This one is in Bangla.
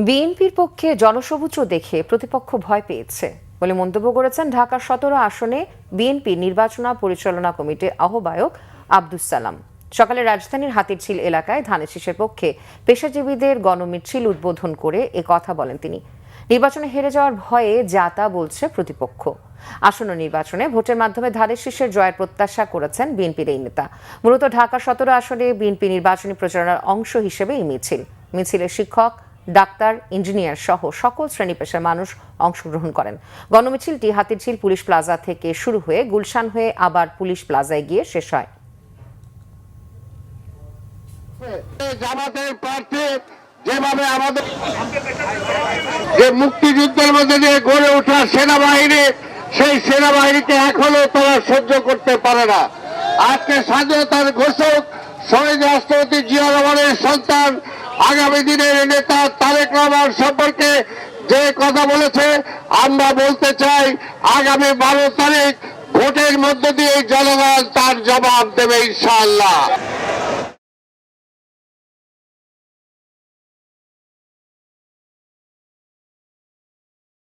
বিএনপির পক্ষে জনসমুদ্র দেখে প্রতিপক্ষ ভয় পেয়েছে বলে মন্তব্য করেছেন ঢাকা ১৭ আসনে বিএনপি নির্বাচন পরিচালনা কমিটির আহ্বায়ক আব্দুস সালাম। সকালে রাজধানীর হাতিরঝিল এলাকায় ধানের শীষের পক্ষে পেশাজীবীদের গণমিছিল উদ্বোধন করে এ কথা বলেন তিনি। নির্বাচনে হেরে যাওয়ার ভয়ে যাতা বলছে প্রতিপক্ষ। আসন্ন নির্বাচনে ভোটের মাধ্যমে ধানের শীষের জয়ের প্রত্যাশা করেছেন বিএনপির এই নেতা। মূলত ঢাকা ১৭ আসনে বিএনপি নির্বাচনী প্রচারণার অংশ হিসেবে এই মিছিলে শিক্ষক, ডাক্তার, ইঞ্জিনিয়ার সহ সকল শ্রেণী পেশার মানুষ অংশগ্রহণ করেন। গণমিছিলটি হাতিরঝিল পুলিশ প্লাজা থেকে শুরু হয়ে গুলশান হয়ে আবার পুলিশ প্লাজায় গিয়ে শেষ হয়। জামাতের প্রার্থী যেভাবে আমাদের যে মুক্তিযুদ্ধের মধ্যে দিয়ে গড়ে ওঠা সেনাবাহিনী, সেই সেনাবাহিনীকে এখনো তারা সহ্য করতে পারে না। আজকে স্বাধীনতার ঘোষক শহীদ রাষ্ট্রপতি জিয়া রহমানের সন্তান, আগামী দিনের নেতা তারেক রহমান সম্পর্কে যে কথা বলেছে, আমরা বলতে চাই আগামী 12 তারিখ ভোটের মধ্য দিয়ে জনগণ তার জবাব দেবে ইনশাআল্লাহ।